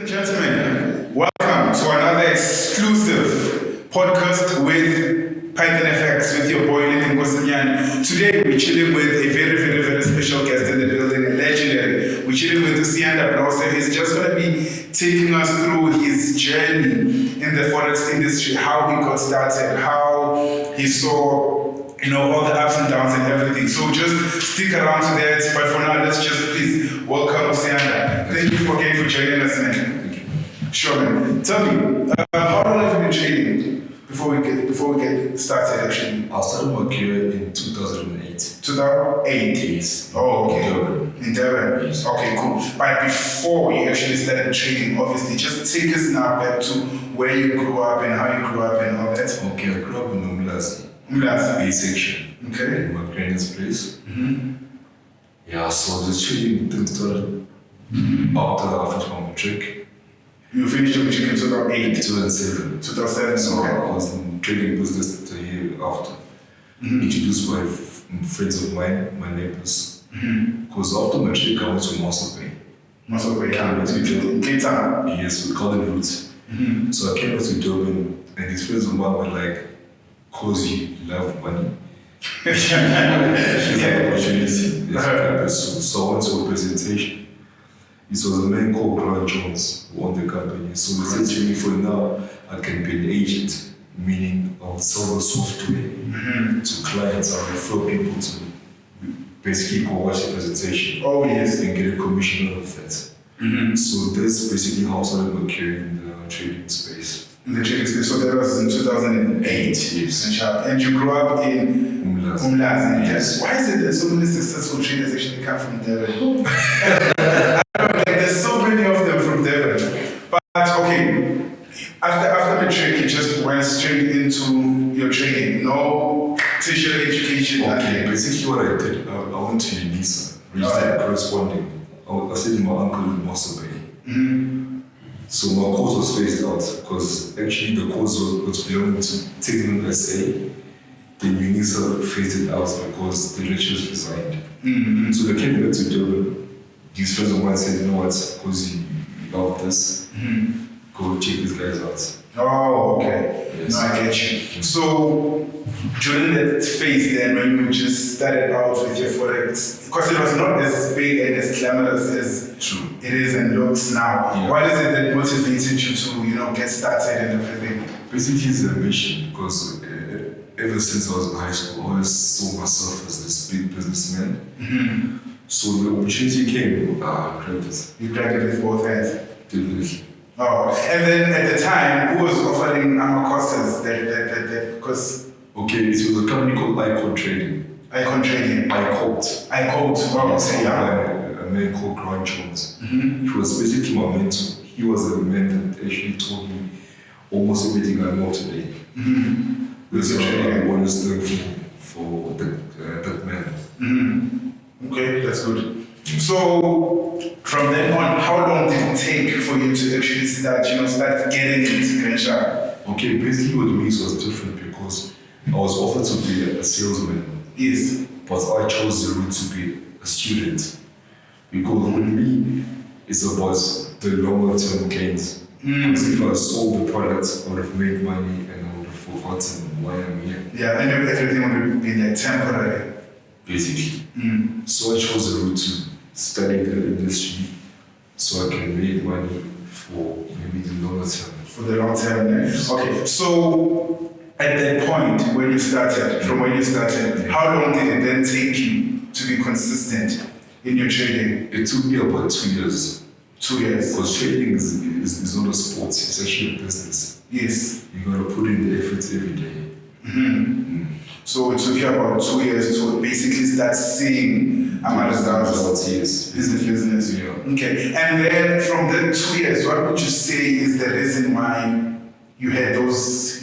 and gentlemen, welcome to another exclusive podcast with PythonFX with your boy Siyanda. Today we're chilling with a very special guest in the building, a legendary. We're chilling with Siyanda Blose. He's just going to be taking us through his journey in the Forex industry, how he got started, how he saw all the ups and downs and everything. So just stick around to that. But for now, let's just please welcome Siyanda. Thank you again for joining us, man. Sure, man. Tell me, how long have you been trading before we get started? Actually, I started my career in 2008. 2008. Yes. Oh, okay. In Durban. Yes. Okay, cool. But before you actually started trading, obviously, just take us now back to where you grew up and how you grew up and all that. Okay, I grew up in Umlazi. A section. Okay. In my granny's place. Mm-hmm. Yeah, so the trading didn't start after I finished my matric. You finished your matric in 2008? 2007. 2007, So okay. I was in trading business the year after. Mm-hmm. Introduced by friends of mine, my neighbors. Because after matric, I went to Muscle Bay. Muscle Bay, yeah. In Cape Town. Yes, we call it Roots. Mm-hmm. So I came back to Durban, and these friends of mine were like, cause you love money. Yeah. So I went to a presentation. It was a man called Grant Jones who owned the company. So he said to me, for now, I can be an agent, meaning I would sell the software to clients. I would refer people to basically go watch the presentation. Oh, yes. And get a commission out of that. So that's basically how I started my career in the trading space. In the trading space, so that was in 2008. Yes. And you grew up in Umlazi. Yes. Why is it that so many successful traders actually come from Durban? I don't know, like there's so many of them from Durban. But okay, after matric, you just went straight into your trading. No tertiary education. Okay, basically what I did, I went to UNISA, registered corresponding. I stayed with my uncle in Muscle Bay. So my course was phased out because actually the course was belonging to Technical SA. Then UNISA phased it out because the lecturers resigned. So they came back to Durban. These friends of mine said, you know what, because you love this, go check these guys out. Oh, okay. Yes. No, I get you. So during that phase then when you just started out with your Forex, because it was not as big and as glamorous as it is and looks now. Yeah. What is it that motivated you to, get started and everything? Basically it's a mission because ever since I was in high school, I always saw myself as this big businessman. So the opportunity came, I grabbed it. You grabbed it with both hands? Definitely. Oh, and then at the time, who was offering courses because... Okay, it was a company called Icon Trading. Icon Trading? iCode. Wow, Yes, yeah. A man called Grant Jones. He was basically my mentor. He was the man that actually taught me almost everything I know today. That's what I always thankful for that man. Okay, that's good. So from then on, how long did it take for you to actually start getting into Crenshaw? Okay, basically what it was different because I was offered to be a salesman. Yes. But I chose the route to be a student. Because with me, it's about the longer term gains. Because if I sold the product, I would have made money and I would have forgotten why I'm here. Yeah, and everything would have been temporary. Basically. So I chose the route to study the industry so I can make money for maybe the longer term. For the long term, yeah. Okay, so at that point when you started, how long did it then take you to be consistent in your trading? It took me about 2 years. 2 years? Because trading is not a sport, it's actually a business. Yes. You gotta put in the effort every day. So it took you about 2 years to basically start seeing results. Yes. Business. Yeah. Okay. And then from the 2 years, what would you say is the reason why you had those,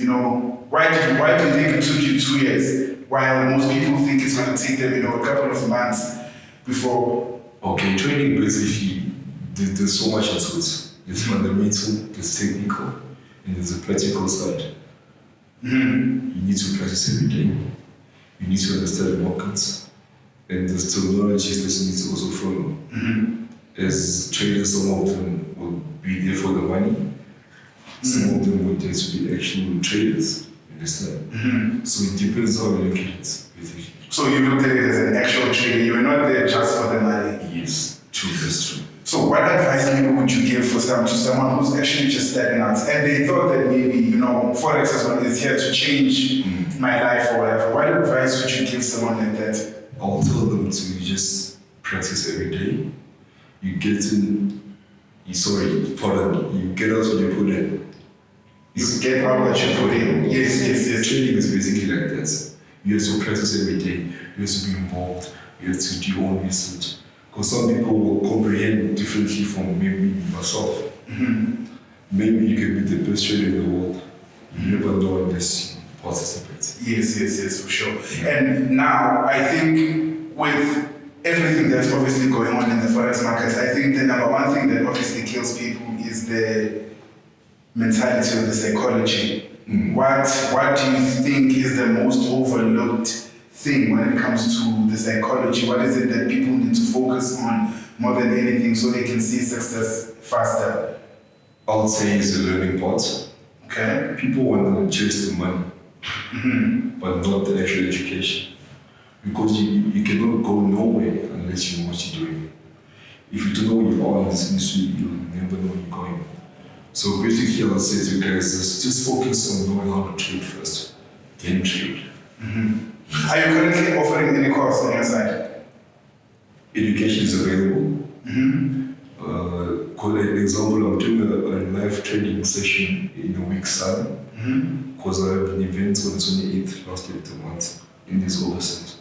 why do you think it took you 2 years? While most people think it's going to take them, a couple of months before. Okay, trading basically, there's so much into it. There's fundamental, there's technical, and there's a practical side. You need to practice every day. You need to understand the markets. And there's terminologies that you need to also follow. As traders, some of them will be there for the money. Some of them would tend to be actual traders. You understand? So it depends how you look at it, basically. So you looked at it as an actual trader. You were not there just for the money. Yes, true. That's true. So what advice maybe would you give to someone who's actually just starting out and they thought that maybe, Forex is here to change my life or whatever. What advice would you give someone like that? I'll tell them to just practice every day. You get out what you put in. You get out what you put in. Yes. Trading is basically like that. You have to practice every day. You have to be involved. You have to do your own research. Because some people will comprehend differently from maybe myself. Maybe you can be the best trader in the world. You never know unless you participate. Yes, for sure. And now, I think with everything that's obviously going on in the Forex markets, I think the number one thing that obviously kills people is the mentality or the psychology. What do you think is the most overlooked thing when it comes to the psychology? What is it that people need to focus on more than anything so they can see success faster? I would say it's the learning part. Okay. People want to chase the money, but not the actual education. Because you cannot go nowhere unless you know what you're doing. If you don't know where you are in this industry, you'll never know where you're going. So basically, I'll say to you guys, just focus on knowing how to trade first, then trade. Are you currently offering any course on your side? Education is available. For example, I'm doing a live trading session in a week's time because I have an event on the 28th, last week of the month, in this August.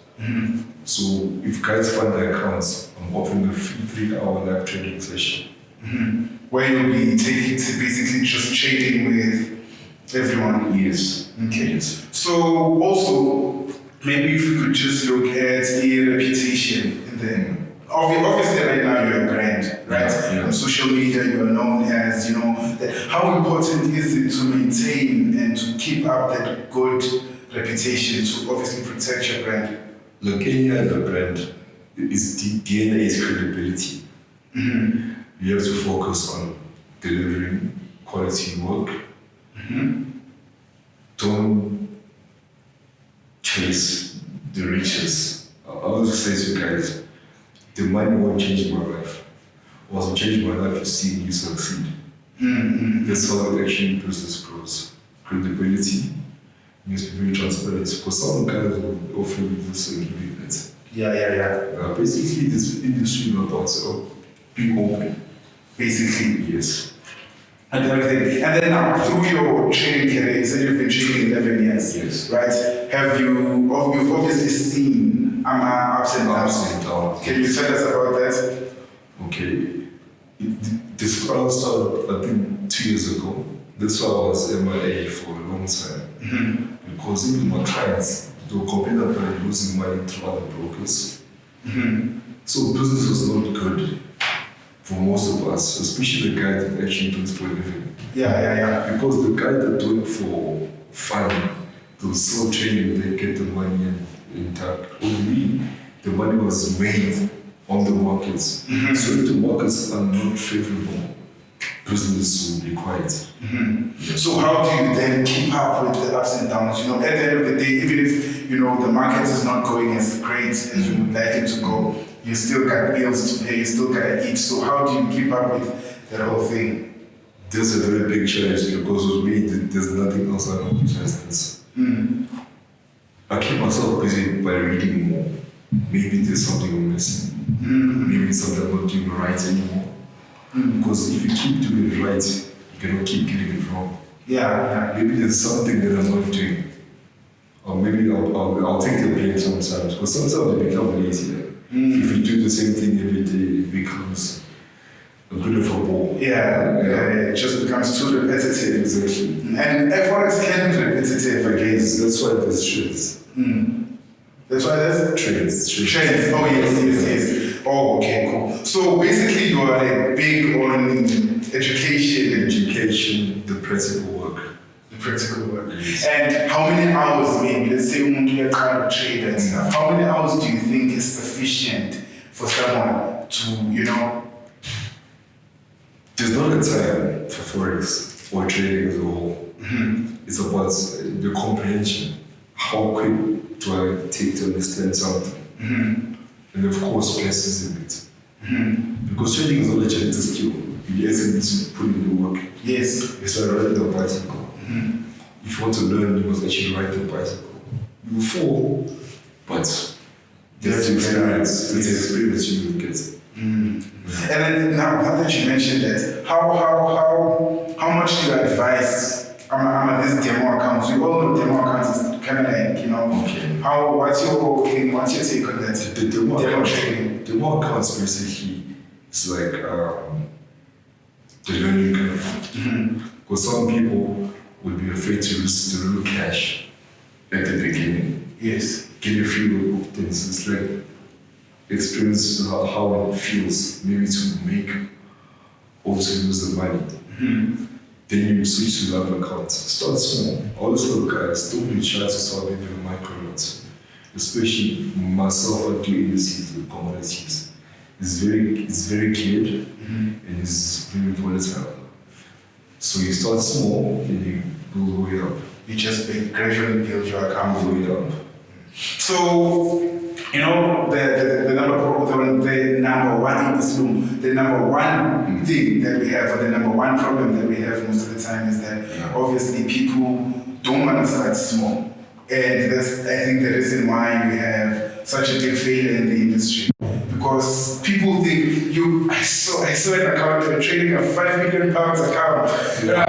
So if guys fund their accounts, I'm offering a free 3-hour live trading session. Where you'll be basically just trading with everyone. Yes. Okay. Yes. So also, maybe if you could just look at the reputation in the obviously right now you're a brand, right? Yeah. On social media you're known as, how important is it to maintain and to keep up that good reputation to obviously protect your brand? Look, any other brand, is the DNA is credibility. You have to focus on delivering quality work. Don't chase the riches. I always say to you guys, the money won't change my life. What will change my life is seeing you succeed. That's how actually business grows. Credibility means to be very transparent. Because some guys will offer you this and give you that. Yeah. Basically, this industry is about being open. Basically. Yes. And everything. And then now, through your training career, you said you've been training 11 years. Yes. Right? You've obviously seen ups and downs. Can you tell us about that? Okay. This started, I think, 2 years ago. That's why I was MIA for a long time. Because even my clients, they were complaining about losing money to other brokers. So business was not good for most of us, especially the guys that actually do it for a living. Yeah. Because the guys that do it for fun, they'll sell training, they get the money intact. Only the money was made on the markets. So if the markets are not favorable, business will be quiet. So how do you then keep up with the ups and downs? At the end of the day, even if the market is not going as great as you would like it to go, you still got bills to pay, you still gotta eat. So how do you keep up with that whole thing? There's a very big challenge because with me, there's nothing else I know besides this. I keep myself busy by reading more. Maybe there's something I'm missing. Maybe it's something I'm not doing right anymore. Because if you keep doing it right, you cannot keep getting it wrong. Yeah. Maybe there's something that I'm not doing. Or maybe I'll take the blame sometimes. Because sometimes it becomes lazy. If you do the same thing every day, it becomes a bit of a bore. Yeah. It just becomes too repetitive. Exactly. And Forex can be repetitive again. That's why there's trades. That's why there's Trades. Oh, yes. Oh, okay, cool. So basically you are like big on education, the practical work. Yes. And how many hours maybe, let's say you're trying to trade and stuff, how many hours do you think is sufficient for someone to, there's not a time for Forex or trading as a whole. It's about the comprehension. How quick do I take to understand something? And of course, practicing it. Because trading is not a genetic skill. You actually need to put in the work. Yes. It's like riding a bicycle. If you want to learn, you must actually ride the bicycle. You will fall, but that's the experience. That's the experience you will get. And then now that you mentioned that, how much do you advise? I'm at this demo account. We all know demo accounts is kind of like, you know. Okay. What's your take on that? The demo trading. Demo accounts basically is like the learning curve. Because some people would be afraid to risk the real cash at the beginning. Yes. Get a feel of things. It's like experience how it feels, maybe to make or to lose the money. Then you switch to another account. Start small. All these little guys don't really try to start maybe with micro lots. Especially myself, I do indices with commodities. It's very clear and it's very volatile. So you start small and you build the way up. You just gradually build your account. Build the way up. So, you know, the number one in this room, the number one thing that we have, or the number one problem that we have most of the time is that obviously people don't want to start small. And that's, I think, the reason why we have such a big failure in the industry. Because people think I saw an account, they're trading a £5 million account.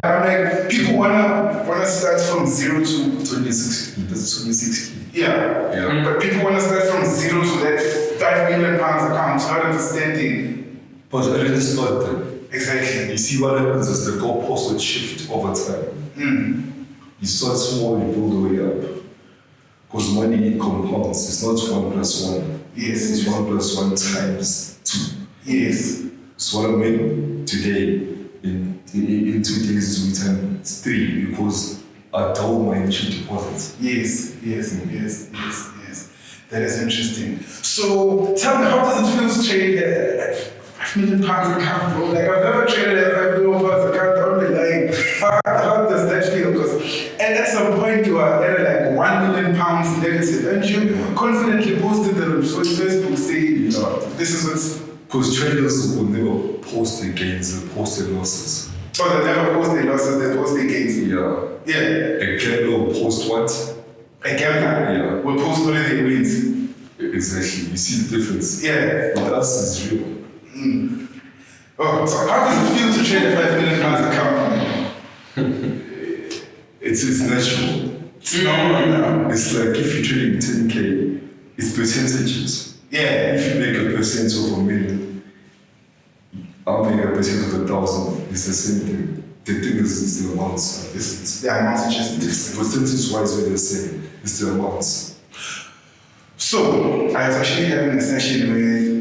I'm like, people wanna start from 0 to 2016. That's 2016. Yeah. But people wanna start from 0 to that £5 million account, not understanding. But it is not that. Exactly. You see what happens is the goalpost will shift over time. You start small, you build the way up. Because money compounds. It's not 1 plus 1. Yes. It's 1 plus 1 times 2. Yes. So what I made today, in 2 days, we times 3 because I doubled my initial deposit. Yes. That is interesting. So tell me, how does it feel to trade £5 million account, bro? Like, I've never traded a £5 million account. Don't be lying. How does that feel? Because at some point you are at like £1 million negative, and you confidently posted the on Facebook saying, this is what's. Because traders will never post their gains, they post their losses. Oh, they never post their losses, they post their gains. Yeah. A gambler will post what? A gambler will post only their wins. Exactly. You see the difference. Yeah. But us is real. Oh, so how does it feel to trade a £5 million account? It's natural. It's normal now. It's like if you're trading 10K, it's percentages. Yeah. If you make a percent of $1 million, I'll make a percent of 1,000. It's the same thing. The thing is the amounts. The amounts are just different. Percentage-wise, we're the same. It's the amounts. So, I was actually having a session with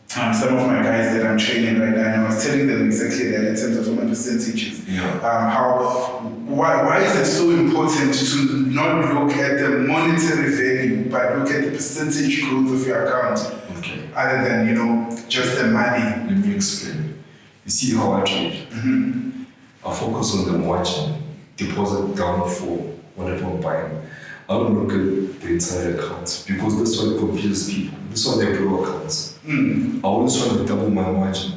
some of my guys that I'm training right now, and I was telling them exactly that in terms of my percentages. Why is it so important to not look at the monetary value, but look at the percentage growth of your account, other than, just the money? Let me explain. You see how I trade? I focus on the margin, deposit down for whatever I'm buying. I don't look at the entire account because that's what confuses people. That's why they blow accounts. I always try to double my margin.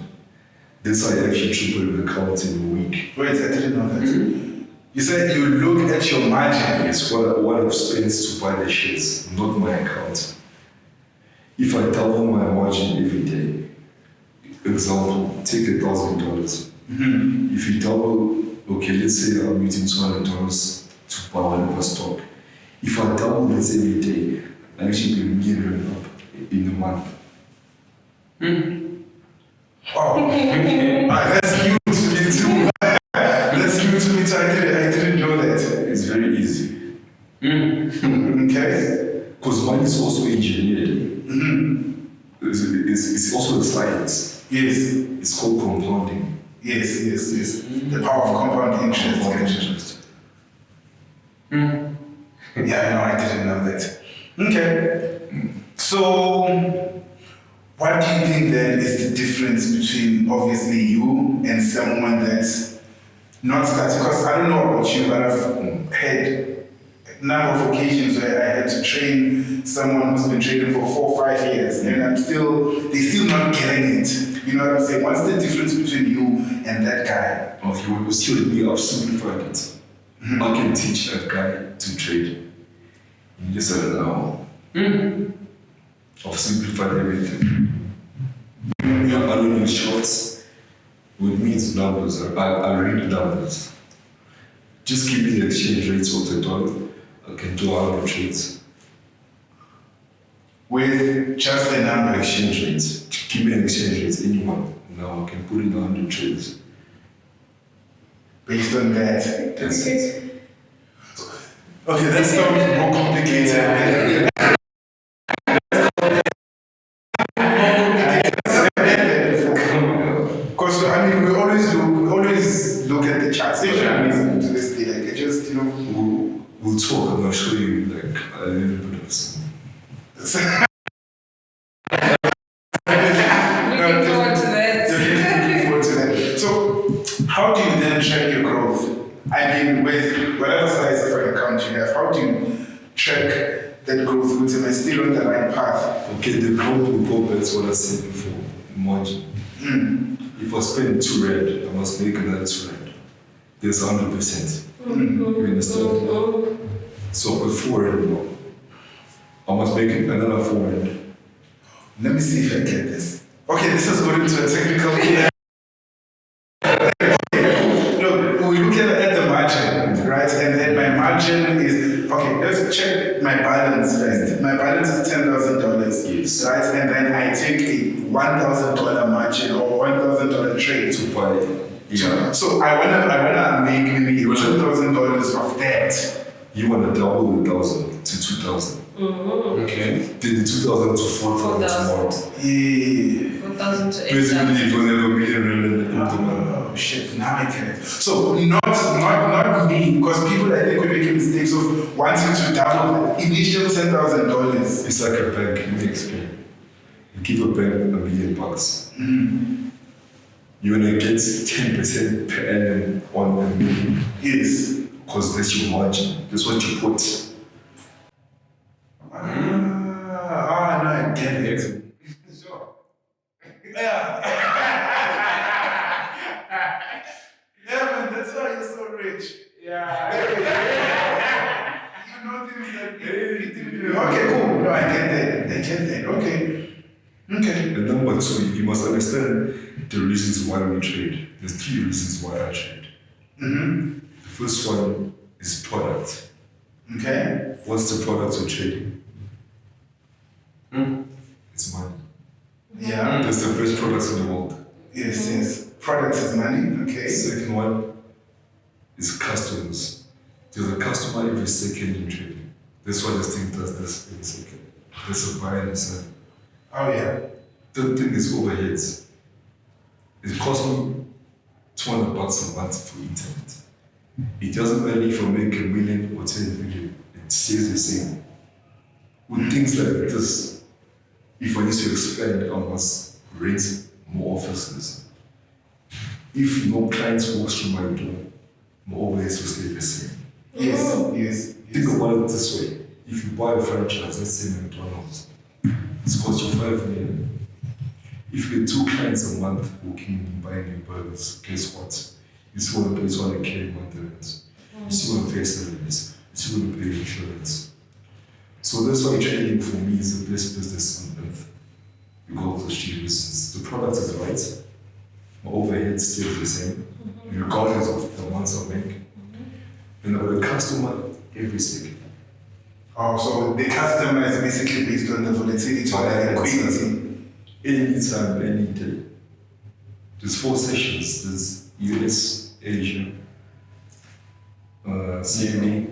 That's why I actually triple the account in a week. Wait, I didn't know that. You said you look at your margin. Yes, what I've spent to buy the shares, not my account. If I double my margin every day, example, take $1,000. If you double, let's say I'm using $200 to buy whatever stock. If I double this every day, I actually get $1 million up in a month. Oh, that's new to me too. That's new to me too. I didn't know that. It's very easy. Okay. Because money is also engineered. It's also a science. Yes. It's called compounding. Yes. The power of compound interest. Yeah, I didn't know that. Okay. So, What do you think then is the difference between obviously you and someone that's not starting? Because I don't know about you, but I've had a number of occasions where I had to train someone who's been trading for 4 or 5 years, and they're still not getting it. You know what I'm saying? What's the difference between you and that guy? Okay, when you still me, I've simplified it. I can teach that guy to trade. You just said it now. I've simplified everything. I don't use shorts. With me, it's numbers. I read numbers. Just give me the exchange rates of the dollar. I can do 100 trades. With just the number? Exchange rates. Give me an exchange rates, anyone. Now I can put in 100 trades. Based on that? That's it. Okay, that sounds more complicated. Because I mean, we always look at the charts. To this day, like, it just, you know. We'll talk. I'm gonna show you like a little bit of some. Looking forward to that. So, how do you then track your growth? I mean, with whatever size of an account you have, how do you track that growth? Am I still on the right path? Okay, the growth will go back to what I said before, margin. If I spend 2 rand, I must make another 2 rand. There's 100%. You understand? So with 4 rand now, I must make another 4 rand. Let me see if I get this. Okay, this is going into a technical. Look, we look at the margin, right? And then my margin is, okay, let's check my balance first. My balance is $10,000, Yes. right? And then I take a $1,000 margin or $1,000 trade To buy. Yeah. So I wanna make maybe $2,000 of that. You want to double the 1,000 to 2,000. Okay. Then the 2,000 to 4,000 tomorrow. Yeah. 4,000 to 8,000. Basically, it will never be a million. Oh shit! Now I get it. So not me, because people I think we make mistakes of wanting to double the initial $10,000. It's like a bank. Let me explain. You give a bank $1 million. You're gonna get 10% per annum on $1 million. Yes. Because that's your margin. That's what you put. No, I get it. Sure. Yeah. Yeah, man, that's why you're so rich. Yeah. You know things that you didn't do. Okay, cool. No, I get that. Okay. And number 2, you must understand the reasons why we trade. There's 3 reasons why I trade. The first one is product. Okay. What's the product of trading? It's money. Yeah. That's the best products in the world. Yes. Product is money. Okay. Second one is customers. There's a customer every second in trading. That's why this thing does this every second. There's a buyer and a seller. Oh yeah. Third thing is overheads. It costs me $200 a month for internet. It doesn't matter if I make $1 million or 10 million, it stays the same. With things like this, if I need to expand, I must rent more offices. If no clients walk through my door, my overheads will stay the same. Yes. Think about it this way. If you buy a franchise, let's say McDonald's, it's cost you $5 million. If you get 2 clients a month walking in buying your burgers, guess what? You still want to pay $200K a month rent. You still want to pay salaries. You still want to pay insurance. So that's why trading for me is the best business on earth. Because of the sheer reasons. The product is right. My overhead stays the same, regardless of the amounts I make. And I'm a customer every second. Oh, so the customer is basically based on the volatility or the liquidity. Anytime, any day. There's 4 sessions. There's US, Asia, Sydney,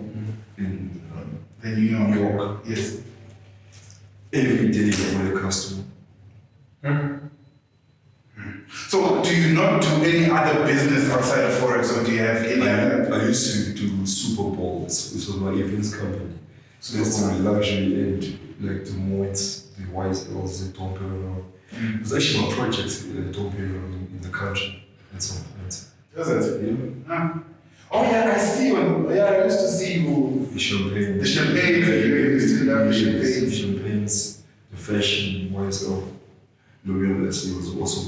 in The New New York. Yes. Every day I'm with a customer. So do you not do any other business outside of Forex, or do you have any other? I used to do Super Bowls. This was my events company. So that's my luxury end, like the Moits, the YSLs, the Tom Perino, It was actually my project don't pay in the country at some point. Is it? Yeah. Huh? Oh yeah, I see you. Yeah, I used to see you. The champagne. The champagne. You used to love the champagne. The champagnes, the fashion, YSL, L'Oreal was also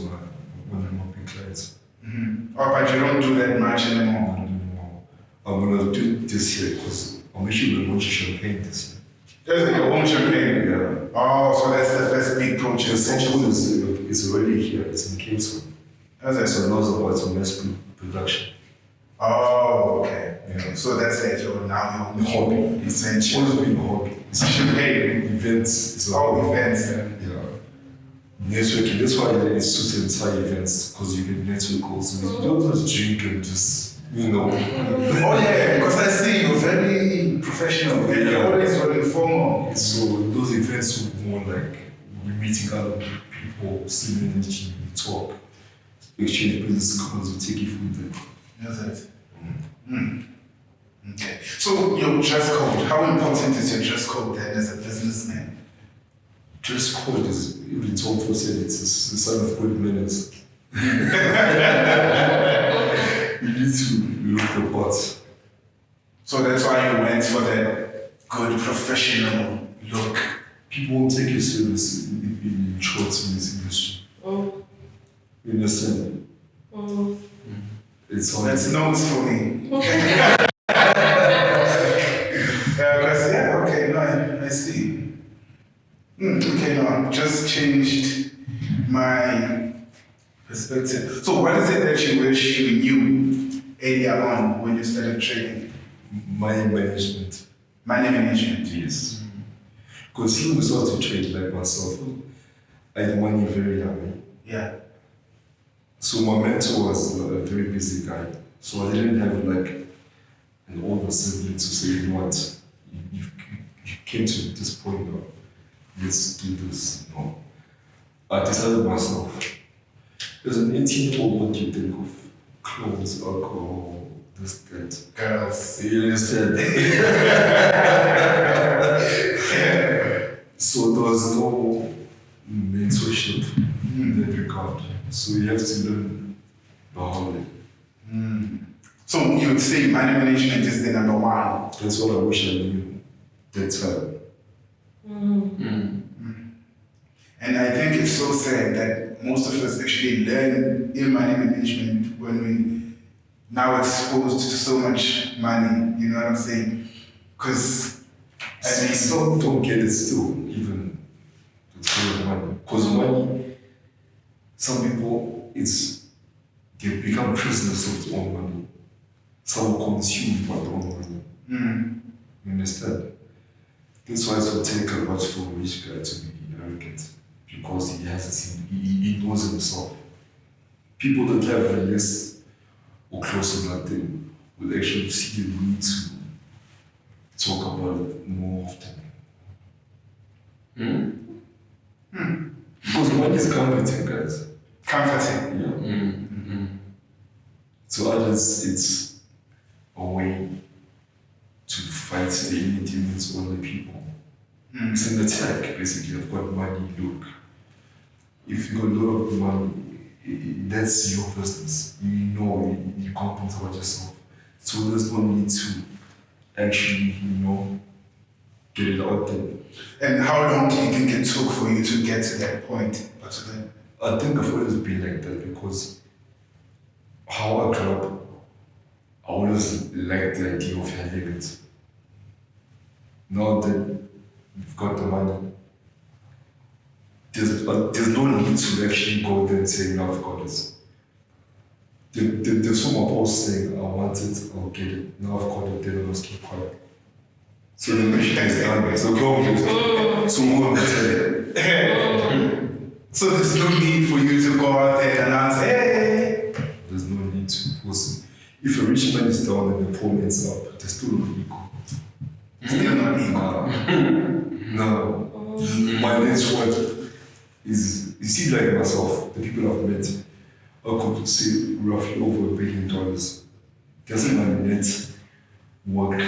one of my big clients. Mm-hmm. Oh, but you don't do that much anymore. Not anymore. I'm gonna do it this year because I'm actually gonna launch champagne this year. There's your own champagne. Yeah. Oh, so that's the first big project. The sample is already here. It's in Cape Town. That's it. So now it's about some mass production. Oh, okay. Yeah. So that's it. You're now The hobby. It's always been a hobby. It's champagne. Events. It's Events. Yeah. Networking. That's why it's suited inside events because you can network also. You don't just drink and just, Oh yeah, because I see you're very professional. You're always very informal. So those events would more like we're meeting other people, sitting in the gym, we talk, exchange business cards, we take it from there. That's it. Okay. So your dress code, how important is your dress code then as a businessman? Dress code is, even Tom said it's a sign of good manners. You need to look the part. So that's why you went for that good professional look. People won't take you serious in shorts in this industry. Oh. You understand? Oh. It's all That's notes for me. Okay, no, I see. Okay, no, just changed my perspective. So what is it that you wish you knew earlier on when you started trading? money management. Money management. Yes. Because he was also trade like myself. I had money very young. Yeah. So my mentor was a very busy guy. So I didn't have like an older sibling to say, you know what, you came to this point now, let's do this. No. I decided myself. As an 18-year-old, what do you think of clothes, alcohol, this, that? Girls. You understand? So there was no mentorship in that regard. So you have to learn the hard way. So you would say money management is the number one. That's what I wish I knew that time. And I think it's so sad that most of us actually learn in money management when we now exposed to so much money. You know what I'm saying? Because I mean, some don't get it still, even the kind of money. Because money, some people, they become prisoners of their own money. Some are consumed by their own money. You understand? That's why it will take a lot for a rich guy to be arrogant. Because he knows himself. People that have less or close to nothing will actually see the need to talk about it more often. Because money is comforting, guys. comforting. Yeah. To others, it's a way to fight the inner demons of other people. It's an attack, basically. I've got money, look. If you got a lot of money, that's your business. You know, you can't talk about yourself. So there's no need to actually, get it out there. And how long do you think it took for you to get to that point? I think I've always been like that because how I grew up, I always liked the idea of having it. Now that you've got the money, there's no need to actually go there and say, now I've got it. There's someone else saying, I want it, I'll get it. Now I've got it, then I must keep quiet. So the mission is done. So go, so more better. So there's no need for you to go out there and answer, hey. There's no need to. Because if a rich man is down and the poor man's up, there's still no equal. Still not equal. No. My net worth is, you see, like myself, the people I've met, I could say roughly over $1 billion. That's my net work.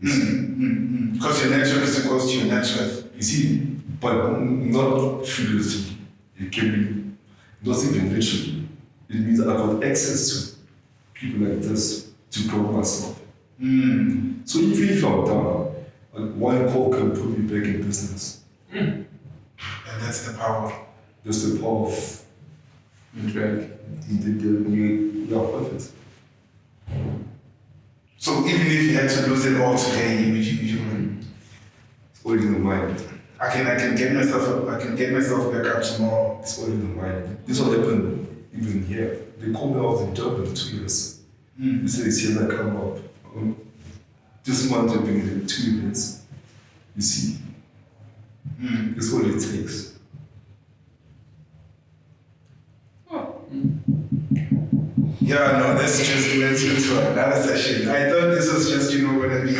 Because your net worth is equal to your net worth. You see, but not figuratively. It can be not even literally. It means I got access to people like this to grow myself. So even if I'm down, one call can put me back in business. And that's the power. That's the power of yeah, perfect. So even if you had to lose it all today, you wouldn't. It's all in the mind. I can get myself back up tomorrow. It's all in the mind. This what happened even here. They called me out in Durban 2 years. They said Siyanda come up. This month I've been in 2 events. You see. That's all it takes. Yeah, no, this just went into another session. I thought this was just, what I mean.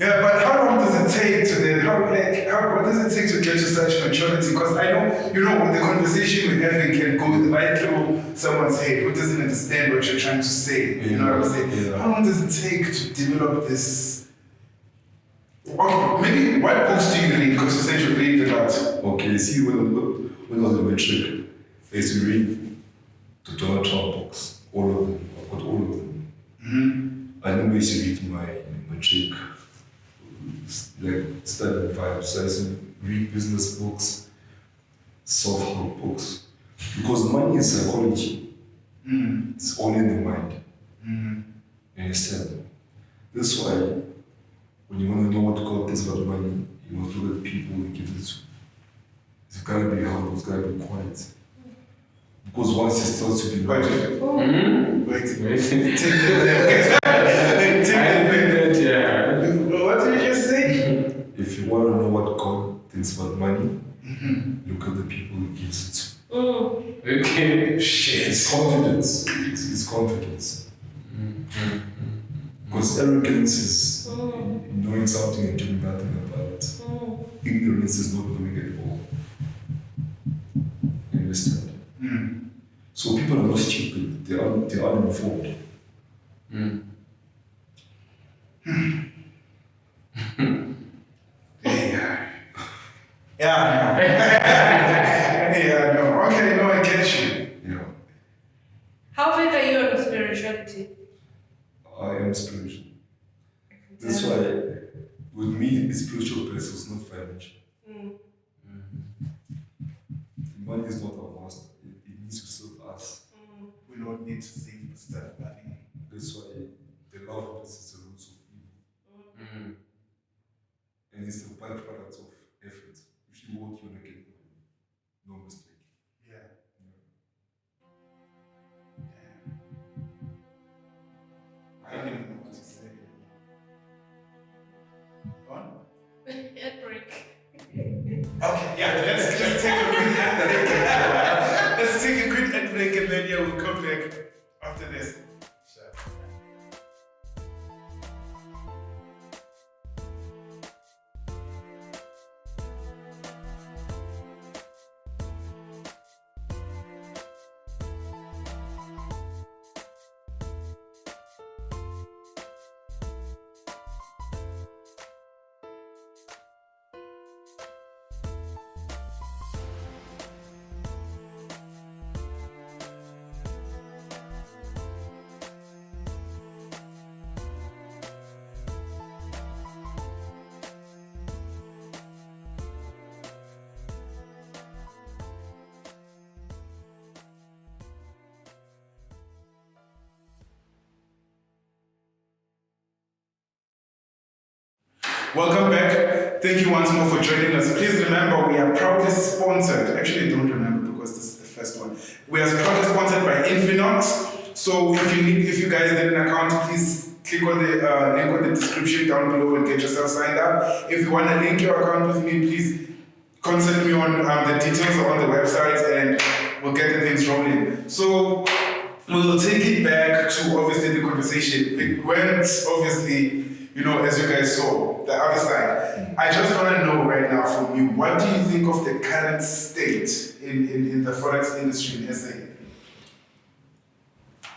Yeah, but how long does it take to then, what does it take to get to such maturity? Because I know, the conversation we're having can go right through someone's head who doesn't understand what you're trying to say. You know what I'm saying? Yeah. How long does it take to develop this? Okay, maybe what books do you read? Because you said you read a lot. Okay, see, when I was in matric, I used to read the Donald Trump books, all of them. I've got all of them. I never used to read my matric, like study vibes. So I used to read business books, self-help books. Because money is psychology. It's all in the mind. You understand? That's why when you want to know what God thinks about money, you must look at people and give it to. It's gotta be humble, it's gotta be quiet. Because once it starts to be Wait. loud, Wait. Take What did you just say? if you want to know what God thinks about money, look at the people he gives it to. Okay. Shit. It's confidence. It's confidence. Because arrogance is knowing something and doing nothing about it. Ignorance is not knowing at all. You understand? So people are not stupid, they are uninformed. Yeah. Yeah, no. Okay, no, I get you. Yeah. How big are you on spirituality? I am spiritual. That's why with me, the spiritual person is not financial. Money is not our master. It needs to serve us. We don't need to save the stuff money. That's why the love of us is the roots of evil. And it's the byproduct of effort. If you work, you're gonna get money. No mistake. Yeah. I don't even know what to say. On? Break. Okay, yeah, let's take a quick ad break. Let's take a quick ad break and then we'll come back after this. Sure. Welcome back. Thank you once more for joining us. Please remember we are proudly sponsored. Actually, don't remember because this is the first one. We are proudly sponsored by Infinox. So if you guys need an account, please click on the link on the description down below and get yourself signed up. If you want to link your account with me, please contact me on the details on the website and we'll get the things rolling. So we'll take it back to obviously the conversation. It went obviously, as you guys saw, the other side. I just want to know right now from you, what do you think of the current state in the Forex industry in SA?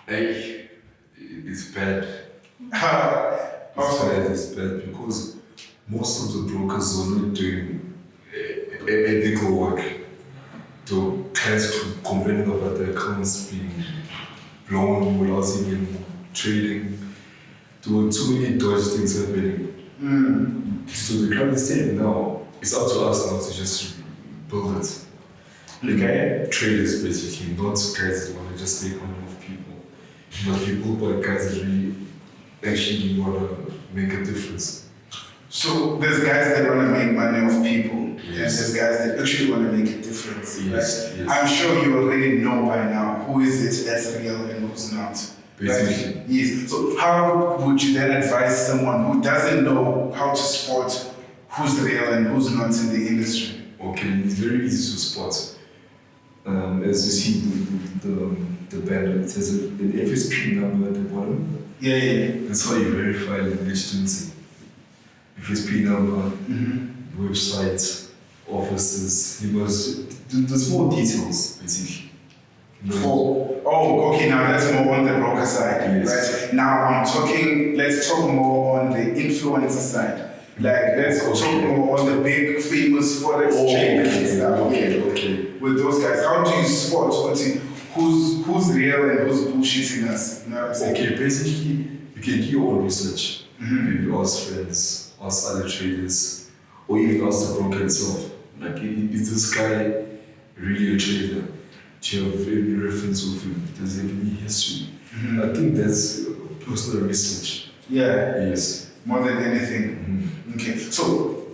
Hey, it's bad. Also, It's bad because most of the brokers are not doing ethical work. The clients complaining about their accounts being blown without even trading. There were too many dodgy things happening. So the current state now, it's up to us now to just build it. Okay. Traders basically, not guys that want to just make money off people. Not people, but guys that really actually want to make a difference. So there's guys that want to make money off people, Yes. and there's guys that actually want to make a difference. Yes, Right? yes. I'm sure you already know by now who is it that's real and who's not. Basically. Right? Yes. So how would you then advise someone who doesn't know how to spot who's real and who's not in the industry? Okay, it's very easy to spot. As you see the banner, it says an FSP number at the bottom. Yeah. That's how you verify the legitimacy. FSP number, website, offices, there's more details basically. Okay, now that's more on the broker side, Yes. right? Now let's talk more on the influencer side. Like, let's talk more on the big famous Forex traders and stuff. Okay. With those guys, how do you spot who's real and who's bullshitting us? You know what I'm saying? Okay, basically, you can do your own research. Maybe ask friends, ask other traders, or even ask the broker itself. Like, is this guy really a trader? Do you have any reference of him? Does he have any history? I think that's personal research. Yeah, Yes. more than anything. Okay, so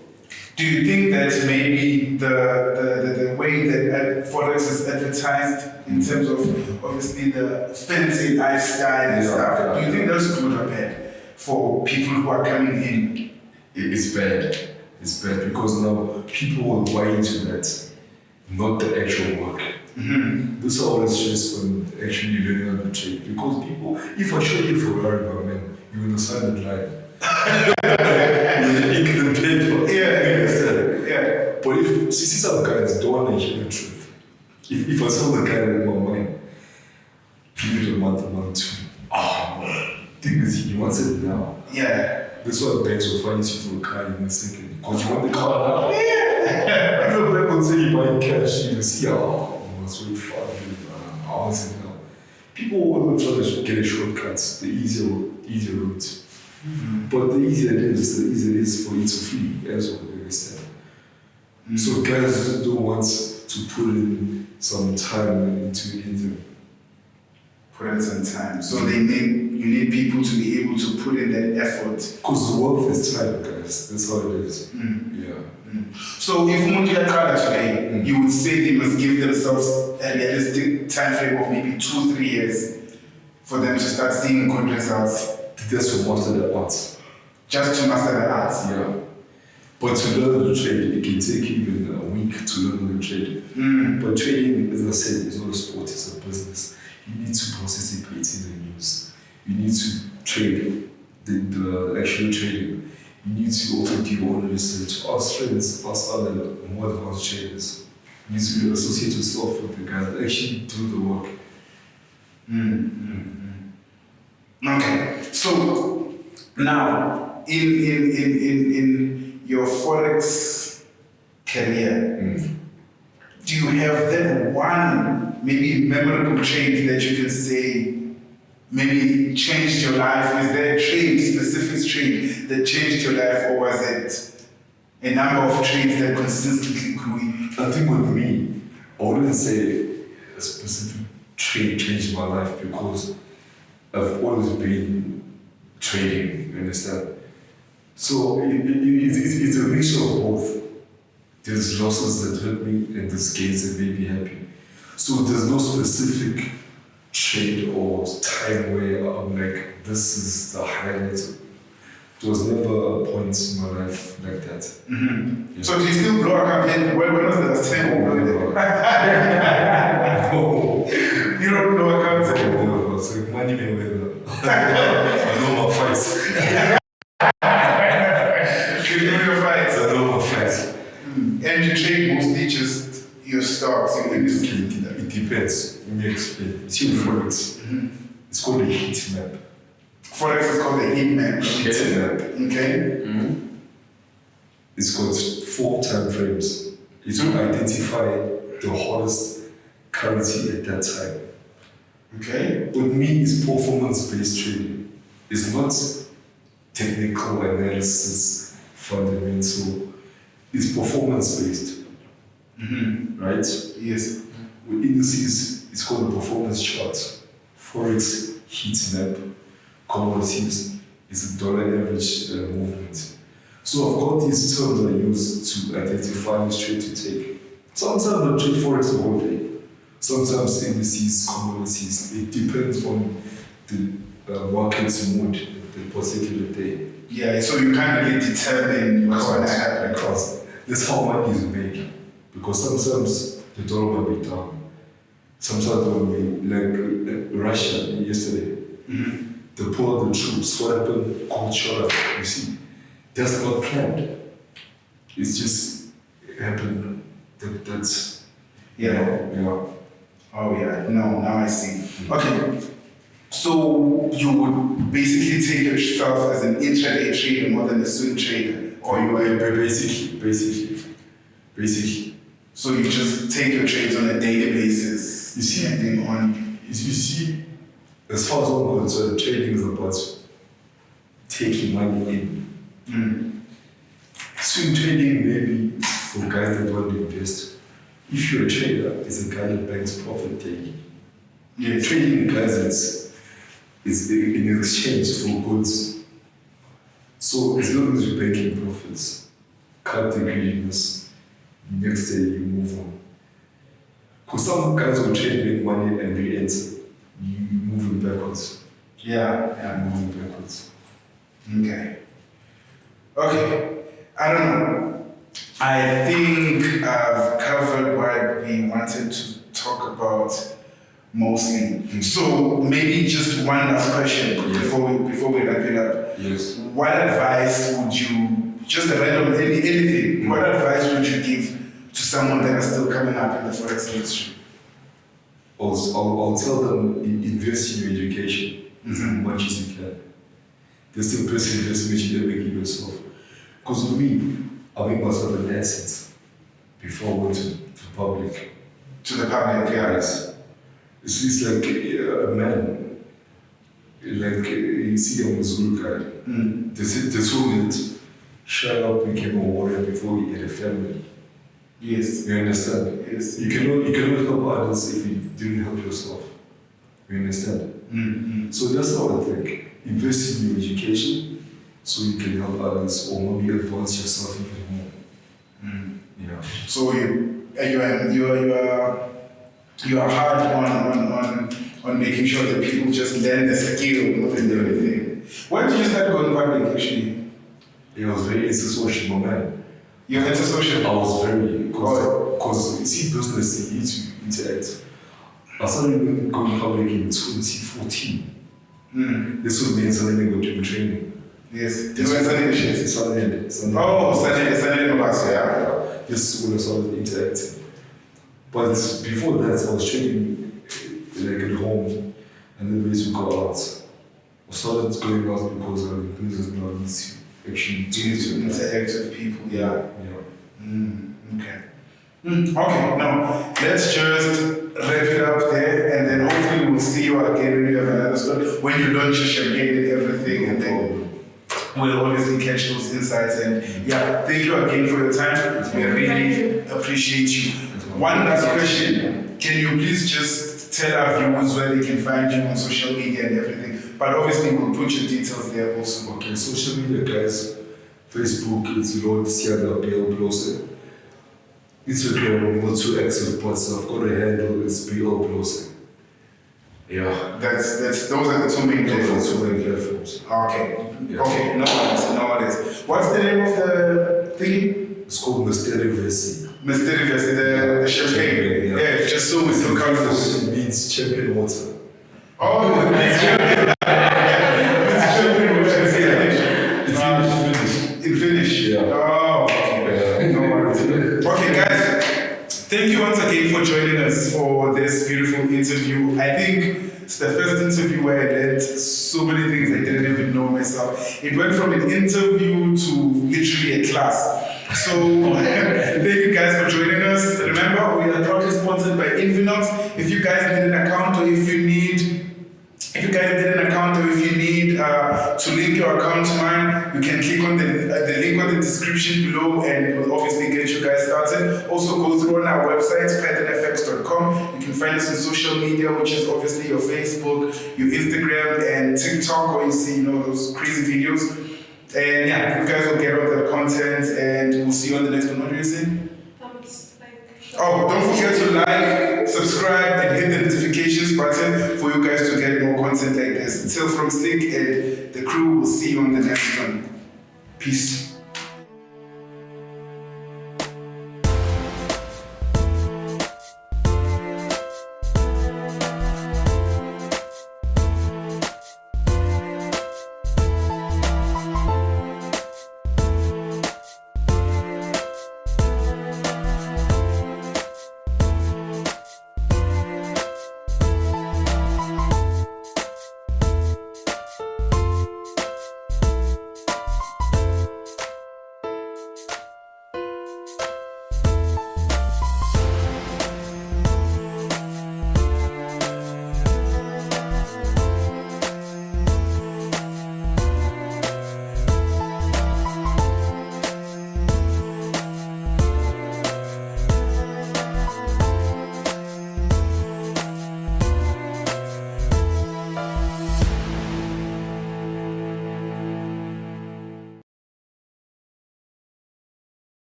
do you think that maybe the way that Forex is advertised in terms of obviously the fancy lifestyle and stuff, do you think that's good or bad for people who are coming in? It's bad. It's bad because now people will buy into that, not the actual work. This is always stress when actually learning how to trade because people, if I show you Ferrari, man, you will sign the line. You can pay for it. Yeah. But if you see some guys don't want to hear the truth, if I tell the guy in my mind, give it a month, two. Thing is, he wants it now. Yeah. This is what banks will finance you for a car in a second. Because you want the car now. If a bank will say you buy cash, you will see, you must wait 5 hours now. People will try to get a shortcut, the easier route. But the easier it is, the easier it is for you to flee, as well, you understand. So guys don't want to put in some time into it. Put in some time. So you need people to be able to put in that effort. Because the wealth is time, guys. That's how it is. Yeah. So if Mundi Akala today, you would say they must give themselves a realistic time frame of maybe 2-3 years for them to start seeing good results. That's to master the arts. Just to master the arts. Yeah. But to learn the trade, it can take even a week to learn the trade. But trading, as I said, is not a sport, it's a business. You need to participate in the news. You need to trade the actual trading. You need to also do your own research. Ask friends, ask other more advanced traders. You need to associate yourself with the guys that actually do the work. Okay, so now in your Forex career, do you have that one maybe memorable trade that you can say maybe changed your life? Is there a specific trade that changed your life, or was it a number of trades that consistently grew? I think with me, I wouldn't say a specific trade changed my life because I've always been trading, you understand? So it's a mixture of both. There's losses that hurt me and there's gains that made me happy. So there's no specific trade or time where I'm like, this is the highlight. There was never a point in my life like that. So do you still blow a campaign? When was the last time you blew it? No. You don't blow a campaign? No, it's like money may weather. I know my fights. You know your fights? I know my fights. And you trade mostly just your stocks? It depends. Let me explain. It's your Forex. It's called a heat map. Forex is called a heat map. Heat map. Okay. It's got 4 time frames. It will identify the hottest currency at that time. Okay. What means performance-based trading is not technical analysis, fundamental. It's performance-based, right? Yes. With indices, it's called a performance chart. Forex, heat map, commodities is a dollar average movement. So of course these terms are used to identify which trade to take. Sometimes I trade Forex the whole day. Sometimes indices, commodities. It depends on the market's mood the particular day. Yeah, so you can't really determine what's going to happen. Because that's how money is made. Because sometimes the dollar might be down. Sometimes when we, like Russia yesterday, they pull out the troops, what happened? Cold shot up, you see. That's not planned. It's just happened. That's Yeah. Oh yeah, no, now I see. Okay, so you would basically take yourself as an intraday trader more than a swing trader, or you are basically. so you just take your trades on a daily basis. You see, depending on you see, as far as I'm concerned, trading is about taking money in. Swing trading maybe for guys that want to invest. If you're a trader, it's a guy that banks profit daily. yeah, Trading guys is in exchange for goods. So as long as you're banking profits, cut the greediness, next day you move on. Because some guys will trade, make money and re-enter. You moving backwards. yeah. Moving backwards. Okay, I don't know. I think I've covered what we wanted to talk about mostly. So maybe just one last question before we wrap it up. Yes. What advice would you, just a random anything, what advice would you give to someone that is still coming up in the Forex industry? I'll tell them invest in your education as much as you can. That's the best investment you ever give yourself. Because for me, I make myself an asset before I went to public. To the public, Yes. It's like a man. Like you see a Zulu guy. They told me that shut up, became a warrior before he had a family. Yes. You understand? Yes. You cannot help others if you didn't help yourself. You understand? So that's how I think. Invest in your education so you can help others or maybe advance yourself even more. Yeah. So you are hard on making sure that people just learn the skill more than anything. When did you start going public actually? I was very antisocial, man. You're antisocial? I was very, because you see business, you need to interact. I started going public in 2014. This was me and Sunday go to training. Yes. This was Sunday. Sunday. Oh, Sunday Mobas, yeah. This is when I started interacting. But before that, I was training like at home and then we used to go out. I started going out because business now needs to actually interact with people, yeah. Okay. Okay, now let's just wrap it up there and then hopefully we'll see you again when you have another story, when you launch your champagne and everything, and then we'll obviously catch those insights. And yeah, thank you again for your time. We really appreciate you. One last question. Can you please just tell our viewers where they can find you on social media and everything? But obviously we'll put your details there also. Okay, social media guys, Facebook, it's Lord Siyanda BL Blose. Instagram, I'm not too active, but I've got a handle, it's BL Blose. Yeah. Those are the two main platforms. Okay. Yeah. Okay, no worries. What's the name of the thing? It's called PythonFX. The champagne. Yeah, just so it's comfortable. It means champion water. Oh, it's champagne. It's champagne water. In Finnish. Yeah. Oh, okay. No worries. Okay, guys. Thank you once again for joining us for this beautiful interview. I think it's the first interview where I learned so many things I didn't even know myself. It went from an interview to literally a class. So thank you guys for joining us. Remember, we are proudly sponsored by Infinox. If you guys need an account or if you need to link your account to mine, you can click on the link on the description below and we'll obviously get you guys started. Also go through on our website, PythonFX.com. You can find us on social media, which is obviously your Facebook, your Instagram and TikTok, where you see those crazy videos. And yeah, you guys will get all the content and we'll see you on the next one. What do you say? Oh, don't forget to like, subscribe, and hit the notifications button for you guys to get more content like this. Till from Slick and the crew, will see you on the next one. Peace.